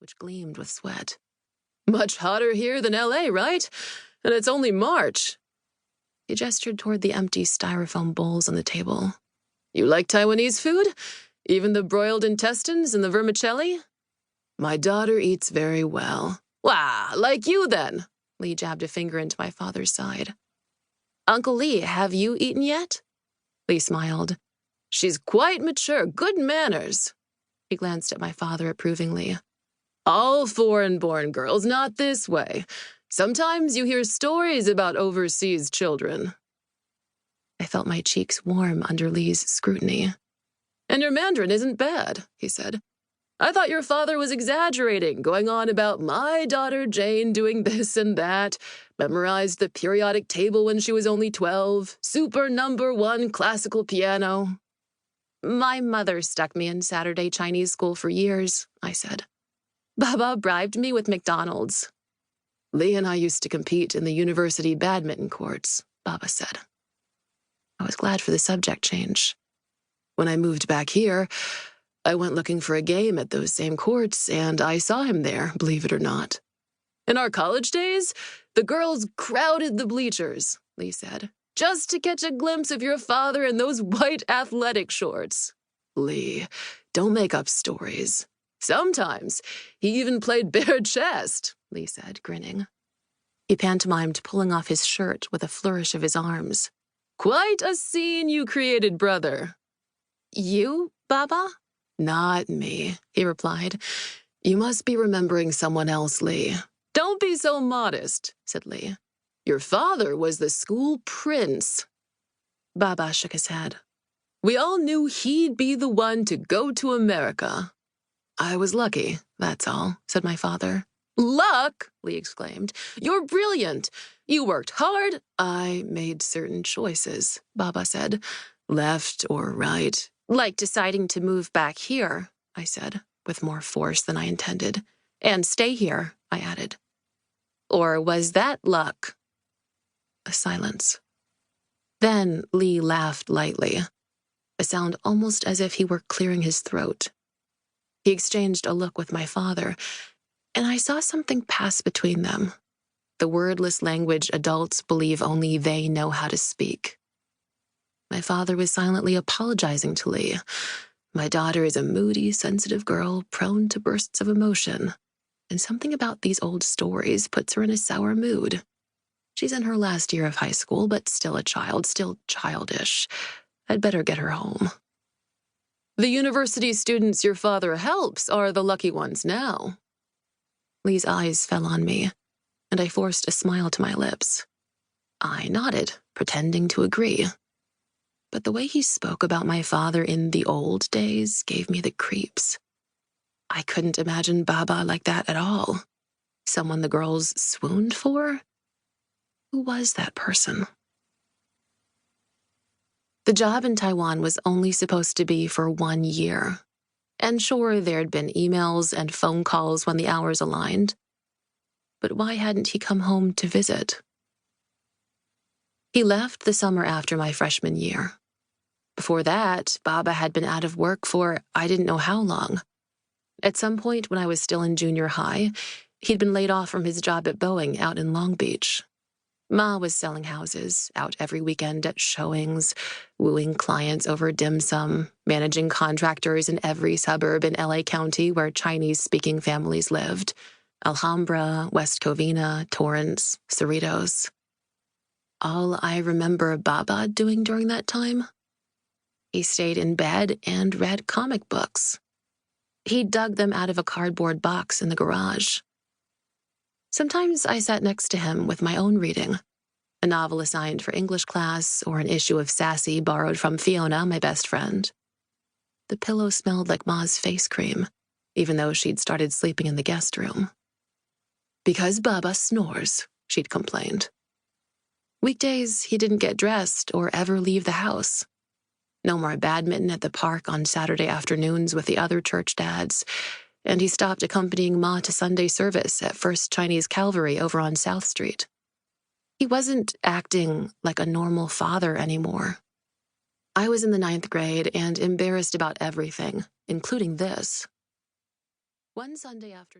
which gleamed with sweat. "Much hotter here than LA, right? And it's only March." He gestured toward the empty styrofoam bowls on the table. "You like Taiwanese food? Even the broiled intestines and the vermicelli?" "My daughter eats very well." "Wah, like you then." Lee jabbed a finger into my father's side. "Uncle Lee, have you eaten yet?" Lee smiled. "She's quite mature, good manners." He glanced at my father approvingly. "All foreign-born girls, not this way. Sometimes you hear stories about overseas children." I felt my cheeks warm under Lee's scrutiny. "And your Mandarin isn't bad," he said. "I thought your father was exaggerating, going on about my daughter Jane doing this and that, memorized the periodic table when she was only 12, super #1 classical piano." "My mother stuck me in Saturday Chinese school for years," I said. "Baba bribed me with McDonald's." "Lee and I used to compete in the university badminton courts," Baba said. I was glad for the subject change. "When I moved back here, I went looking for a game at those same courts, and I saw him there, believe it or not." "In our college days, the girls crowded the bleachers," Lee said, "just to catch a glimpse of your father in those white athletic shorts." "Lee, don't make up stories." "Sometimes. He even played bare chest," Lee said, grinning. He pantomimed pulling off his shirt with a flourish of his arms. "Quite a scene you created, brother." "You, Baba?" "Not me," he replied. "You must be remembering someone else, Lee." "Don't be so modest," said Lee. "Your father was the school prince." Baba shook his head. "We all knew he'd be the one to go to America." "I was lucky, that's all," said my father. "Luck!" Lee exclaimed. "You're brilliant. You worked hard." "I made certain choices," Baba said. "Left or right." "Like deciding to move back here," I said, with more force than I intended. "And stay here," I added. "Or was that luck?" A silence. Then Lee laughed lightly, a sound almost as if he were clearing his throat. He exchanged a look with my father, and I saw something pass between them, the wordless language adults believe only they know how to speak. My father was silently apologizing to Lee. "My daughter is a moody, sensitive girl, prone to bursts of emotion, and something about these old stories puts her in a sour mood. She's in her last year of high school, but still a child, still childish. I'd better get her home." "The university students your father helps are the lucky ones now." Lee's eyes fell on me, and I forced a smile to my lips. I nodded, pretending to agree. But the way he spoke about my father in the old days gave me the creeps. I couldn't imagine Baba like that at all. Someone the girls swooned for? Who was that person? The job in Taiwan was only supposed to be for 1 year. And sure, there'd been emails and phone calls when the hours aligned. But why hadn't he come home to visit? He left the summer after my freshman year. Before that, Baba had been out of work for I didn't know how long. At some point when I was still in junior high, he'd been laid off from his job at Boeing out in Long Beach. Ma was selling houses, out every weekend at showings, wooing clients over dim sum, managing contractors in every suburb in LA County where Chinese-speaking families lived. Alhambra, West Covina, Torrance, Cerritos. All I remember Baba doing during that time? He stayed in bed and read comic books. He dug them out of a cardboard box in the garage. Sometimes I sat next to him with my own reading, a novel assigned for English class or an issue of Sassy borrowed from Fiona, my best friend. The pillow smelled like Ma's face cream, even though she'd started sleeping in the guest room. "Because Baba snores," she'd complained. Weekdays, he didn't get dressed or ever leave the house. No more badminton at the park on Saturday afternoons with the other church dads, and he stopped accompanying Ma to Sunday service at First Chinese Calvary over on South Street. He wasn't acting like a normal father anymore. I was in the 9th grade and embarrassed about everything, including this. One Sunday afternoon.